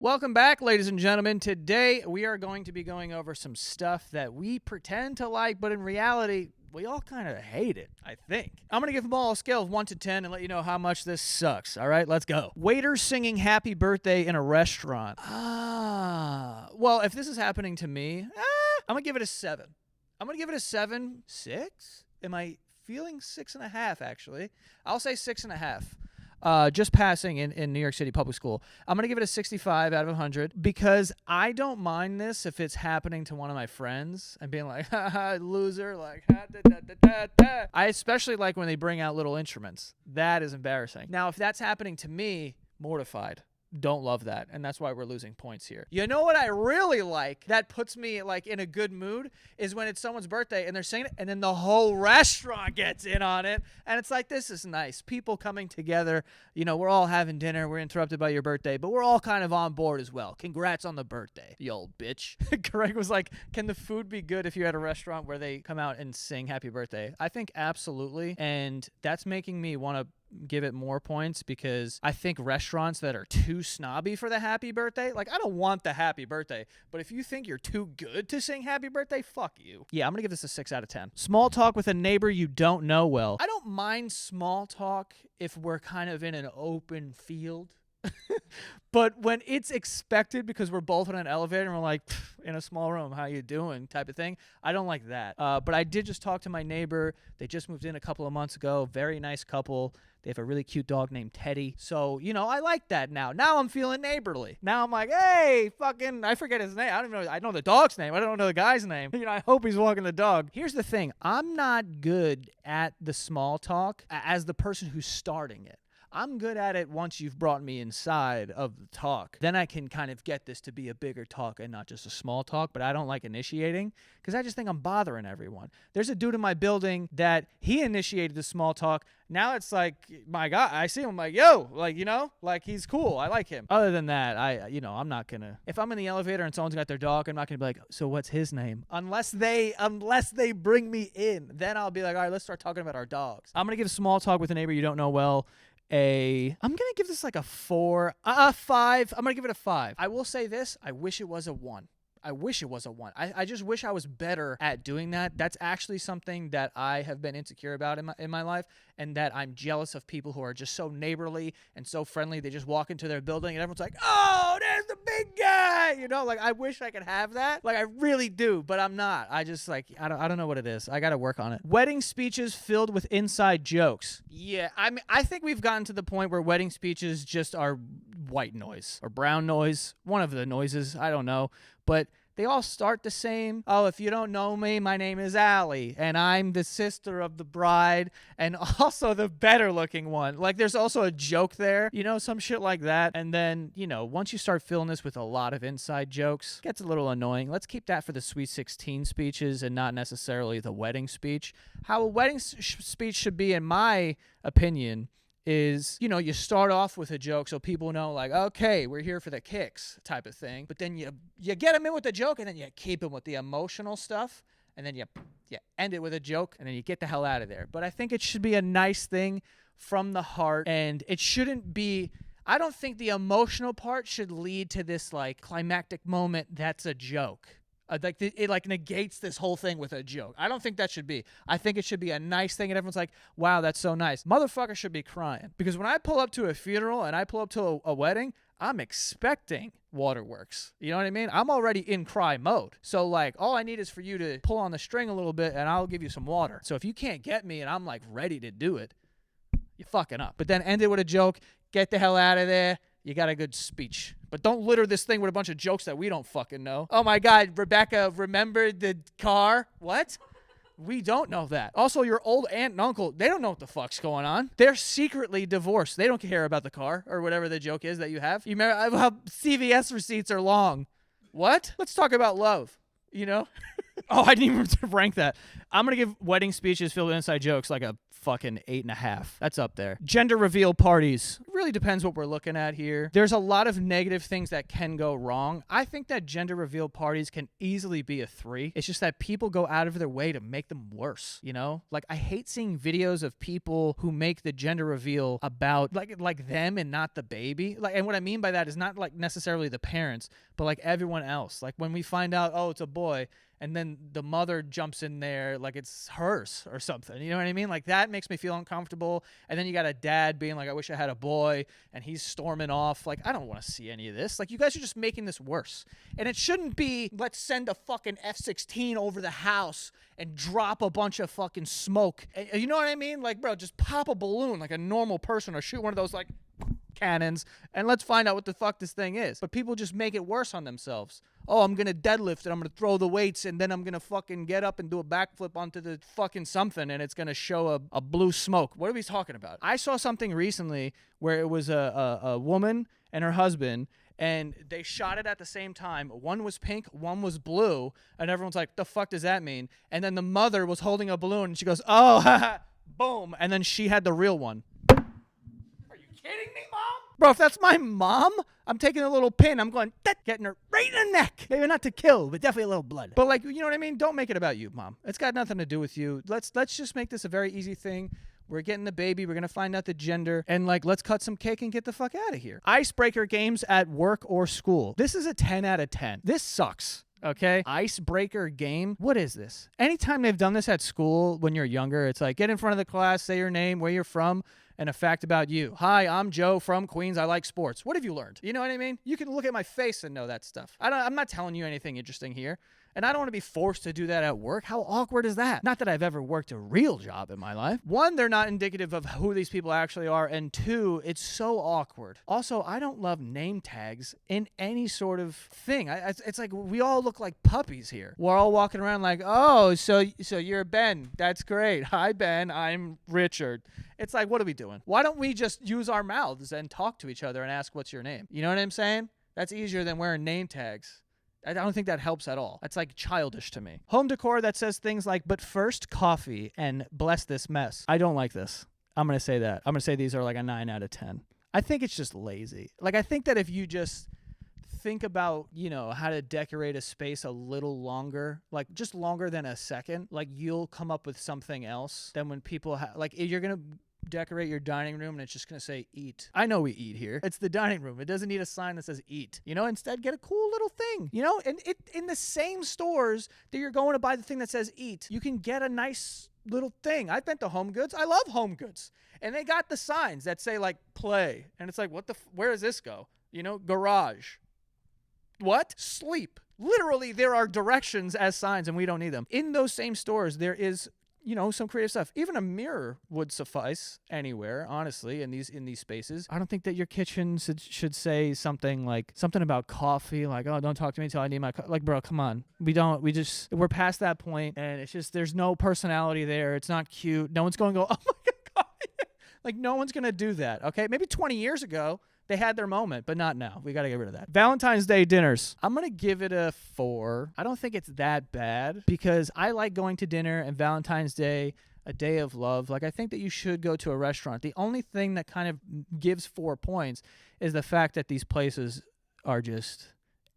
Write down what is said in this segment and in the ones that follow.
Welcome back, ladies and gentlemen. Today, we are going to be going over some stuff that we pretend to like, but in reality, we all kind of hate it, I think. I'm going to give them all a scale of 1 to 10 and let you know how much this sucks. All right, let's go. Waiters singing happy birthday in a restaurant. Well, if this is happening to me, I'm going to give it a 7. I'm going to give it a 7. 6? Am I feeling 6.5, actually? I'll say 6.5. Just passing in New York City public school. I'm going to give it a 65 out of 100 because I don't mind this if it's happening to one of my friends and being like, haha, loser, like, ha, da, da, da, da, da. I especially like when they bring out little instruments. That is embarrassing. Now, if that's happening to me, mortified. Don't love that, and that's why we're losing points here. You know what I really like that puts me like in a good mood is when it's someone's birthday and they're singing it and then the whole restaurant gets in on it, and it's like, this is nice. People coming together, you know, we're all having dinner, we're interrupted by your birthday, but we're all kind of on board as well. Congrats on the birthday, you old bitch. Greg was like, can the food be good if you're at a restaurant where they come out and sing happy birthday? I think absolutely, and that's making me want to give it more points because I think restaurants that are too snobby for the happy birthday, like, I don't want the happy birthday, but if you think you're too good to sing happy birthday, fuck you. Yeah, I'm gonna give this a 6 out of 10. Small talk with a neighbor you don't know well. I don't mind small talk if we're kind of in an open field. But when it's expected because we're both in an elevator and we're like, in a small room, how you doing type of thing, I don't like that. But I did just talk to my neighbor. They just moved in a couple of months ago. Very nice couple. They have a really cute dog named Teddy. So, you know, I like that now. Now I'm feeling neighborly. Now I'm like, hey, fucking, I forget his name. I don't even know. I know the dog's name. I don't know the guy's name. You know, I hope he's walking the dog. Here's the thing. I'm not good at the small talk as the person who's starting it. I'm good at it once you've brought me inside of the talk. Then I can kind of get this to be a bigger talk and not just a small talk, but I don't like initiating because I just think I'm bothering everyone. There's a dude in my building that he initiated the small talk. Now it's like, my God, I see him, I'm like, yo, like, you know, like, he's cool. I like him. Other than that, I'm not going to, if I'm in the elevator and someone's got their dog, I'm not going to be like, so what's his name? Unless they bring me in, then I'll be like, all right, let's start talking about our dogs. I'm going to give small talk with a neighbor you don't know well I'm going to give this like a 4, 5. I'm going to give it a 5. I will say this. I wish it was a 1. I wish it was a 1. I just wish I was better at doing that. That's actually something that I have been insecure about in my life, and that I'm jealous of people who are just so neighborly and so friendly. They just walk into their building and everyone's like, oh, there's the big guy. You know, like, I wish I could have that. Like, I really do, but I'm not. I just, like, I don't know what it is. I got to work on it. Wedding speeches filled with inside jokes. Yeah, I mean, I think we've gotten to the point where wedding speeches just are white noise or brown noise. One of the noises. I don't know. But they all start the same. Oh, if you don't know me, my name is Allie, and I'm the sister of the bride, and also the better looking one. Like, there's also a joke there, you know, some shit like that. And then, you know, once you start filling this with a lot of inside jokes, it gets a little annoying. Let's keep that for the Sweet 16 speeches and not necessarily the wedding speech. How a wedding speech should be, in my opinion, is, you know, you start off with a joke so people know, like, okay, we're here for the kicks type of thing. But then you get them in with the joke, and then you keep them with the emotional stuff, and then you end it with a joke, and then you get the hell out of there. But I think it should be a nice thing from the heart, and it shouldn't be, I don't think the emotional part should lead to this, like, climactic moment that's a joke. Like, it like negates this whole thing with a joke. I don't think that should be. I think it should be a nice thing, and everyone's like, wow, that's so nice. Motherfucker should be crying. Because when I pull up to a funeral and I pull up to a wedding, I'm expecting waterworks. You know what I mean? I'm already in cry mode. So, like, all I need is for you to pull on the string a little bit, and I'll give you some water. So if you can't get me and I'm, like, ready to do it, you're fucking up. But then end it with a joke. Get the hell out of there. You got a good speech. But don't litter this thing with a bunch of jokes that we don't fucking know. Oh my God, Rebecca remembered the car? What? We don't know that. Also, your old aunt and uncle, they don't know what the fuck's going on. They're secretly divorced. They don't care about the car or whatever the joke is that you have. You remember how CVS receipts are long? What? Let's talk about love, you know? Oh, I didn't even rank that. I'm going to give wedding speeches filled with inside jokes like a fucking 8.5. That's up there. Gender reveal parties. It really depends what we're looking at here. There's a lot of negative things that can go wrong. I think that gender reveal parties can easily be a 3. It's just that people go out of their way to make them worse, you know? Like, I hate seeing videos of people who make the gender reveal about like them and not the baby. Like, and what I mean by that is not like necessarily the parents, but like everyone else. Like when we find out, oh, it's a boy, and then the mother jumps in there like it's hers or something. You know what I mean? Like, that makes me feel uncomfortable. And then you got a dad being like, I wish I had a boy, and he's storming off. Like, I don't want to see any of this. Like, you guys are just making this worse. And it shouldn't be, let's send a fucking F-16 over the house and drop a bunch of fucking smoke. You know what I mean? Like, bro, just pop a balloon like a normal person, or shoot one of those like cannons, and let's find out what the fuck this thing is. But people just make it worse on themselves. Oh, I'm going to deadlift, and I'm going to throw the weights, and then I'm going to fucking get up and do a backflip onto the fucking something, and it's going to show a blue smoke. What are we talking about? I saw something recently where it was a woman and her husband, and they shot it at the same time. One was pink, one was blue, and everyone's like, the fuck does that mean? And then the mother was holding a balloon, and she goes, oh, boom, and then she had the real one. Kidding me, Mom? Bro, if that's my mom, I'm taking a little pin. I'm going, getting her right in the neck. Maybe not to kill, but definitely a little blood. But like, you know what I mean? Don't make it about you, Mom. It's got nothing to do with you. Let's just make this a very easy thing. We're getting the baby. We're going to find out the gender. And like, let's cut some cake and get the fuck out of here. Icebreaker games at work or school. This is a 10 out of 10. This sucks. Okay? Icebreaker game. What is this? Anytime they've done this at school when you're younger, it's like, get in front of the class, say your name, where you're from, and a fact about you. Hi, I'm Joe from Queens. I like sports. What have you learned? You know what I mean? You can look at my face and know that stuff. I'm not telling you anything interesting here. And I don't want to be forced to do that at work. How awkward is that? Not that I've ever worked a real job in my life. One, they're not indicative of who these people actually are. And two, it's so awkward. Also, I don't love name tags in any sort of thing. It's like we all look like puppies here. We're all walking around like, oh, so you're Ben. That's great. Hi, Ben. I'm Richard. It's like, what are we doing? Why don't we just use our mouths and talk to each other and ask what's your name? You know what I'm saying? That's easier than wearing name tags. I don't think that helps at all. That's like childish to me. Home decor that says things like, but first coffee and bless this mess. I don't like this. I'm going to say that. I'm going to say these are like a 9 out of 10. I think it's just lazy. Like, I think that if you just think about, you know, how to decorate a space a little longer, like just longer than a second, like you'll come up with something else than when people like if you're going to decorate your dining room and it's just going to say eat. I know we eat here. It's the dining room. It doesn't need a sign that says eat. You know, instead get a cool little thing, you know, and in the same stores that you're going to buy the thing that says eat, you can get a nice little thing. I've been to Home Goods. I love Home Goods. And they got the signs that say like play. And it's like, where does this go? You know, garage. What? Sleep. Literally, there are directions as signs and we don't need them. In those same stores, there is, you know, some creative stuff. Even a mirror would suffice anywhere, honestly, in these spaces. I don't think that your kitchen should say something about coffee, like, oh, don't talk to me until I need my like, bro, come on. We're past that point, and it's just, there's no personality there. It's not cute. No one's going to go, oh my God. Like, no one's going to do that, okay? Maybe 20 years ago, they had their moment, but not now. We got to get rid of that. Valentine's Day dinners. I'm going to give it a 4. I don't think it's that bad because I like going to dinner, and Valentine's Day, a day of love. Like, I think that you should go to a restaurant. The only thing that kind of gives 4 points is the fact that these places are just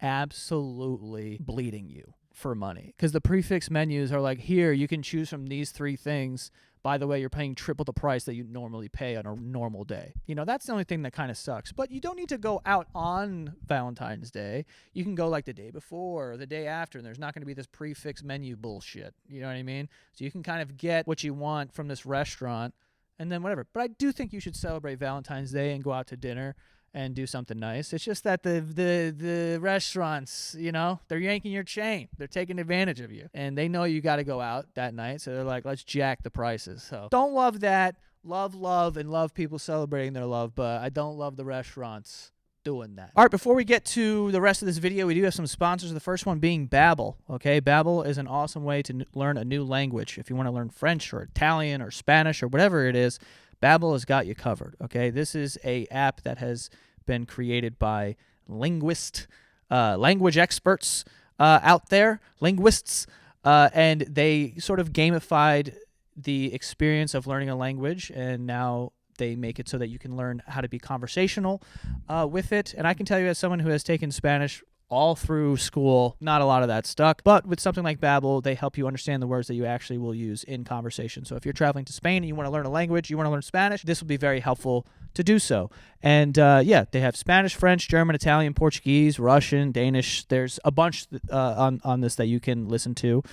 absolutely bleeding you for money. Because the prefix menus are like, here, you can choose from these 3 things. By the way, you're paying triple the price that you normally pay on a normal day. You know, that's the only thing that kind of sucks. But you don't need to go out on Valentine's Day. You can go like the day before or the day after, and there's not going to be this prefix menu bullshit. You know what I mean? So you can kind of get what you want from this restaurant and then whatever. But I do think you should celebrate Valentine's Day and go out to dinner and do something nice. It's just that the restaurants, you know, they're yanking your chain. They're taking advantage of you. And they know you got to go out that night. So they're like, let's jack the prices. So don't love that. Love, and love people celebrating their love. But I don't love the restaurants doing that. All right, before we get to the rest of this video, we do have some sponsors. The first one being Babbel. Okay, Babbel is an awesome way to learn a new language. If you want to learn French or Italian or Spanish or whatever it is, Babbel has got you covered, okay? This is a app that has been created by language experts out there, linguists, and they sort of gamified the experience of learning a language, and now they make it so that you can learn how to be conversational with it. And I can tell you, as someone who has taken Spanish all through school, not a lot of that stuck. But with something like Babbel, they help you understand the words that you actually will use in conversation. So if you're traveling to Spain and you want to learn a language, you want to learn Spanish, this will be very helpful to do so. And yeah, they have Spanish, French, German, Italian, Portuguese, Russian, Danish. There's a bunch on this that you can listen to.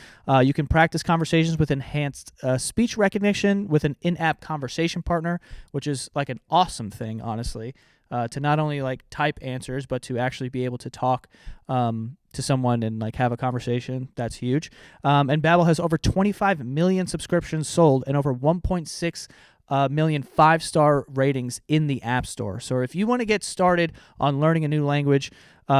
You can practice conversations with enhanced speech recognition with an in-app conversation partner, which is like an awesome thing, honestly. To not only like type answers, but to actually be able to talk to someone and like have a conversation. That's huge. And Babbel has over 25 million subscriptions sold and over 1.6 million 5-star ratings in the App Store. So if you want to get started on learning a new language,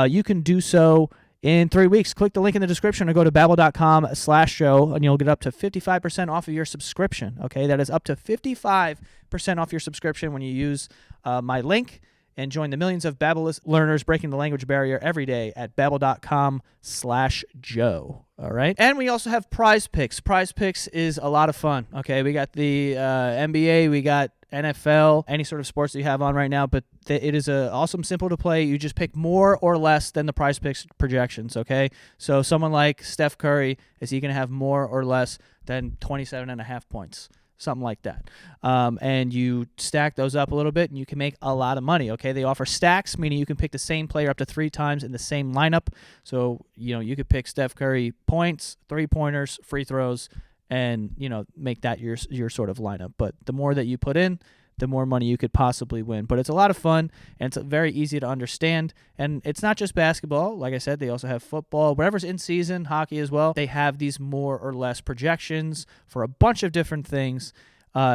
you can do so in 3 weeks. Click the link in the description or go to babbel.com/show and you'll get up to 55% off of your subscription. Okay, that is up to 55% off your subscription when you use my link. And join the millions of Babbel learners breaking the language barrier every day at babbel.com/Joe. All right. And we also have Prize Picks. Prize Picks is a lot of fun. Okay. We got the NBA. We got NFL, any sort of sports that you have on right now. But it is awesome, simple to play. You just pick more or less than the Prize Picks projections. Okay. So someone like Steph Curry, is he going to have more or less than 27.5 points? Something like that. And you stack those up a little bit, and you can make a lot of money, okay? They offer stacks, meaning you can pick the same player up to 3 times in the same lineup. So, you could pick Steph Curry points, 3-pointers, free throws, and, make that your sort of lineup. But the more that you put in, the more money you could possibly win. But it's a lot of fun, and it's very easy to understand. And it's not just basketball. Like I said, they also have football, whatever's in season, hockey as well. They have these more or less projections for a bunch of different things.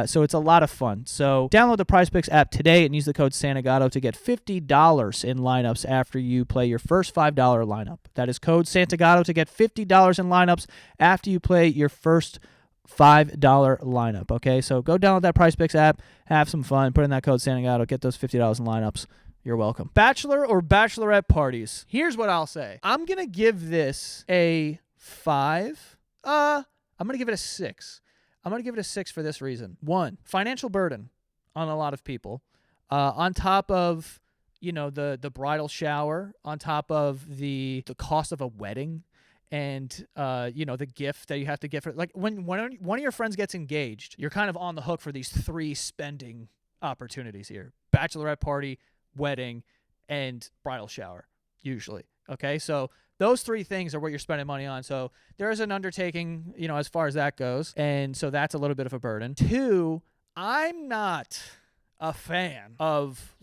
So it's a lot of fun. So download the PrizePicks app today and use the code Santagato to get $50 in lineups after you play your first $5 lineup. That is code Santagato to get $50 in lineups after you play your first $5 lineup. Okay, so go download that PrizePicks app, have some fun, put in that code Santagato, get those $50 in lineups. You're welcome. Bachelor or bachelorette parties. Here's what I'll say. I'm gonna give this a 5. I'm gonna give it a 6. I'm gonna give it a 6 for this reason. 1, financial burden on a lot of people. On top of the bridal shower, on top of the cost of a wedding. And, the gift that you have to get for, like, when one of your friends gets engaged, you're kind of on the hook for these 3 spending opportunities here. Bachelorette party, wedding, and bridal shower, usually. Okay, so those 3 things are what you're spending money on. So there's an undertaking, as far as that goes. And so that's a little bit of a burden. 2, I'm not a fan of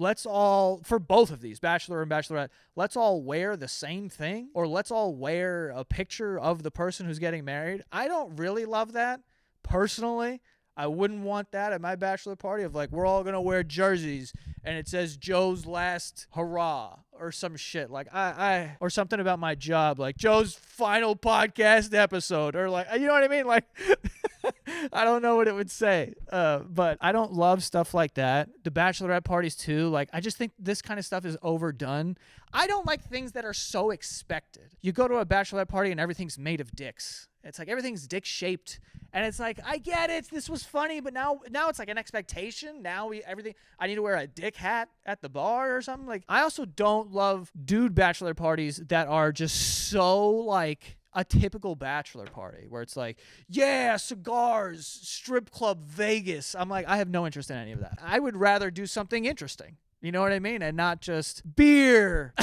for both of these, bachelor and bachelorette, let's all wear the same thing, or let's all wear a picture of the person who's getting married. I don't really love that personally. I wouldn't want that at my bachelor party of like, we're all going to wear jerseys and it says Joe's last hurrah or some shit. Like or something about my job, like Joe's final podcast episode, or like, you know what I mean? Like, I don't know what it would say, but I don't love stuff like that. The bachelorette parties too, like, I just think this kind of stuff is overdone. I don't like things that are so expected. You go to a bachelorette party and everything's made of dicks. It's like everything's dick-shaped, and it's like, I get it, this was funny, but now it's like an expectation. Now I need to wear a dick hat at the bar or something. Like, I also don't love dude bachelor parties that are just so like a typical bachelor party where it's like, yeah, cigars, strip club, Vegas. I'm like, I have no interest in any of that. I would rather do something interesting. You know what I mean? And not just beer.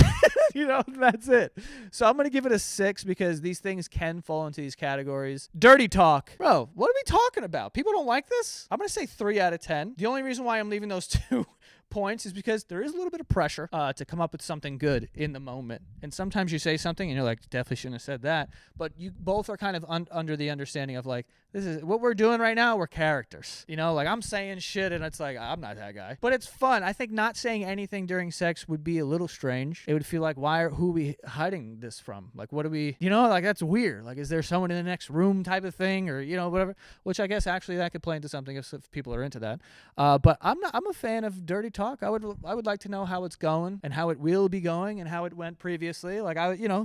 That's it. So I'm going to give it a 6 because these things can fall into these categories. Dirty talk. Bro, what are we talking about? People don't like this? I'm going to say 3 out of 10. The only reason why I'm leaving those 2 points is because there is a little bit of pressure to come up with something good in the moment. And sometimes you say something and you're like, definitely shouldn't have said that. But you both are kind of under the understanding of like, this is what we're doing right now. We're characters. Like, I'm saying shit and it's like, I'm not that guy. But it's fun. I think not saying anything during sex would be a little strange. It would feel like, who are we hiding this from? Like, what do we, like, that's weird. Like, is there someone in the next room type of thing, or, whatever, which I guess actually that could play into something if people are into that. But I'm a fan of dirty talk. I would like to know how it's going and how it will be going and how it went previously. Like,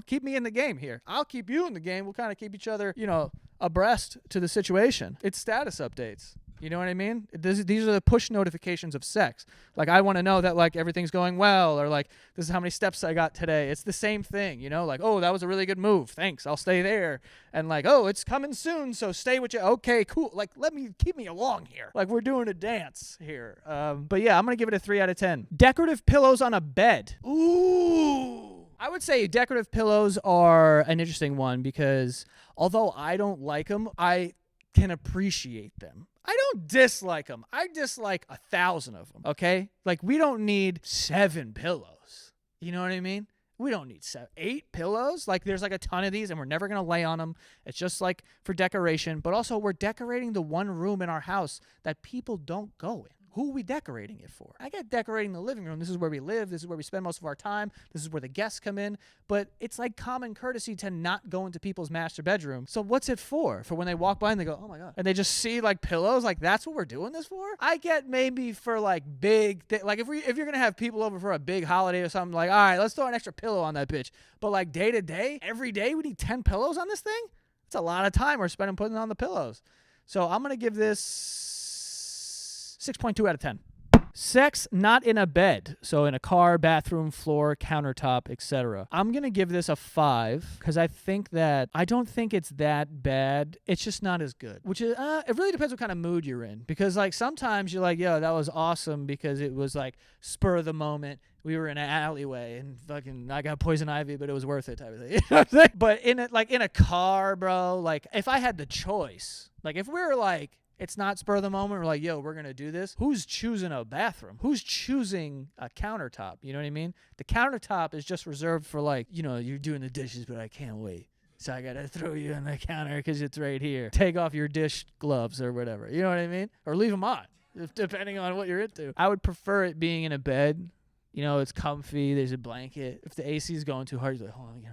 keep me in the game here. I'll keep you in the game. We'll kind of keep each other, abreast to the situation. It's status updates. You know what I mean? These are the push notifications of sex. Like, I want to know that, like, everything's going well, or, like, this is how many steps I got today. It's the same thing, Like, oh, that was a really good move. Thanks. I'll stay there. And, like, oh, it's coming soon, so stay with you. Okay, cool. Like, keep me along here. Like, we're doing a dance here. But, yeah, I'm going to give it a 3 out of 10. Decorative pillows on a bed. Ooh. I would say decorative pillows are an interesting one because although I don't like them, I can appreciate them. I don't dislike them. I dislike 1,000 of them, okay? Like, we don't need 7 pillows. You know what I mean? We don't need 8 pillows. Like, there's like a ton of these, and we're never going to lay on them. It's just like for decoration. But also, we're decorating the one room in our house that people don't go in. Who are we decorating it for? I get decorating the living room. This is where we live. This is where we spend most of our time. This is where the guests come in. But it's like common courtesy to not go into people's master bedroom. So what's it for? For when they walk by and they go, oh my God. And they just see like pillows. Like, that's what we're doing this for? I get maybe for like big, like if you're going to have people over for a big holiday or something, like, all right, let's throw an extra pillow on that bitch. But like day to day, every day we need 10 pillows on this thing? It's a lot of time we're spending putting on the pillows. So I'm going to give this 6.2 out of 10. Sex not in a bed. So in a car, bathroom, floor, countertop, etc. I'm going to give this a 5 because I don't think it's that bad. It's just not as good. Which is, it really depends what kind of mood you're in. Because like sometimes you're like, yo, that was awesome because it was like spur of the moment. We were in an alleyway and fucking I got poison ivy, but it was worth it type of thing. You know what I'm saying? But in a car, bro, like if I had the choice, like if we were like, it's not spur of the moment. We're like, yo, we're going to do this. Who's choosing a bathroom? Who's choosing a countertop? You know what I mean? The countertop is just reserved for like, you're doing the dishes, but I can't wait. So I got to throw you on the counter because it's right here. Take off your dish gloves or whatever. You know what I mean? Or leave them on, depending on what you're into. I would prefer it being in a bed. It's comfy. There's a blanket. If the AC is going too hard, you're like, hold on.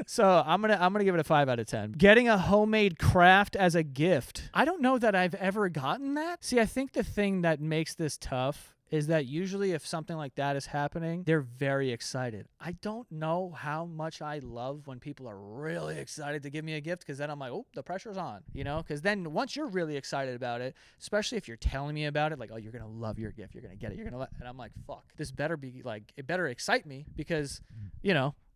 So I'm gonna give it a 5 out of 10. Getting a homemade craft as a gift. I don't know that I've ever gotten that. See, I think the thing that makes this tough is that usually if something like that is happening, they're very excited. I don't know how much I love when people are really excited to give me a gift because then I'm like, oh, the pressure's on, because then once you're really excited about it, especially if you're telling me about it, like, oh, you're going to love your gift. You're going to get it. And I'm like, fuck, this better be like, it better excite me because,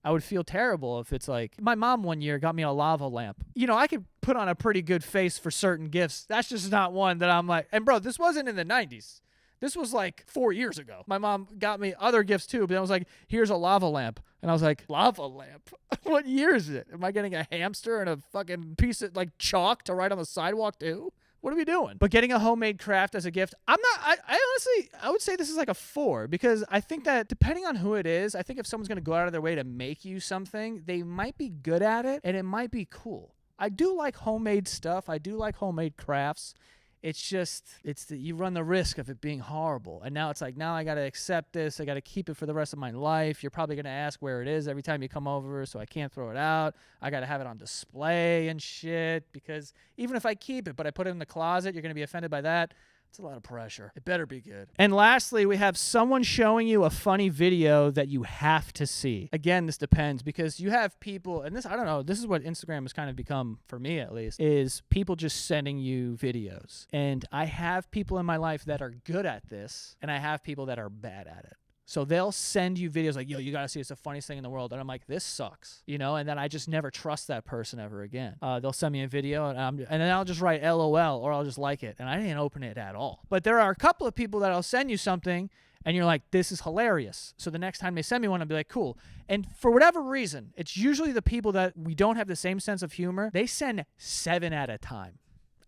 I would feel terrible if it's like, my mom one year got me a lava lamp. I could put on a pretty good face for certain gifts. That's just not one that I'm like, and bro, this wasn't in the 90s. This was like 4 years ago. My mom got me other gifts too, but I was like, here's a lava lamp. And I was like, lava lamp? What year is it? Am I getting a hamster and a fucking piece of like chalk to write on the sidewalk too? What are we doing? But getting a homemade craft as a gift, I honestly, I would say this is like a 4 because I think that depending on who it is, I think if someone's going to go out of their way to make you something, they might be good at it and it might be cool. I do like homemade stuff. I do like homemade crafts. It's just, you run the risk of it being horrible. And now it's like, now I got to accept this. I got to keep it for the rest of my life. You're probably going to ask where it is every time you come over, so I can't throw it out. I got to have it on display and shit because even if I keep it, but I put it in the closet, you're going to be offended by that. It's a lot of pressure. It better be good. And lastly, we have someone showing you a funny video that you have to see. Again, this depends because you have people, and this, I don't know, this is what Instagram has kind of become, for me at least, is people just sending you videos. And I have people in my life that are good at this, and I have people that are bad at it. So they'll send you videos like, yo, you got to see it's the funniest thing in the world. And I'm like, this sucks, and then I just never trust that person ever again. They'll send me a video and then I'll just write LOL or I'll just like it. And I didn't open it at all. But there are a couple of people that'll send you something and you're like, this is hilarious. So the next time they send me one, I'll be like, cool. And for whatever reason, it's usually the people that we don't have the same sense of humor. They send 7 at a time.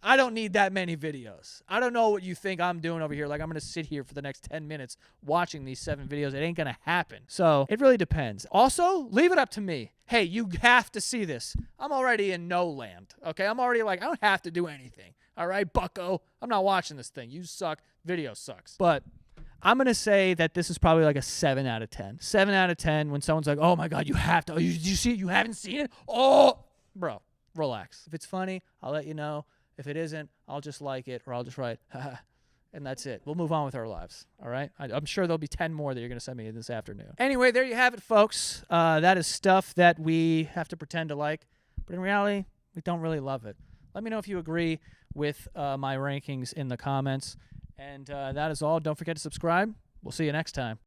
I don't need that many videos. I don't know what you think I'm doing over here. Like, I'm going to sit here for the next 10 minutes watching these 7 videos. It ain't going to happen. So it really depends. Also, leave it up to me. Hey, you have to see this. I'm already in no land. Okay? I'm already like, I don't have to do anything. All right, bucko? I'm not watching this thing. You suck. Video sucks. But I'm going to say that this is probably like a 7 out of 10. 7 out of 10 when someone's like, oh my God, you have to. Oh, you see it? You haven't seen it? Oh, bro, relax. If it's funny, I'll let you know. If it isn't, I'll just like it or I'll just write, haha, and that's it. We'll move on with our lives, all right? I'm sure there'll be 10 more that you're going to send me this afternoon. Anyway, there you have it, folks. That is stuff that we have to pretend to like, but in reality, we don't really love it. Let me know if you agree with my rankings in the comments. And that is all. Don't forget to subscribe. We'll see you next time.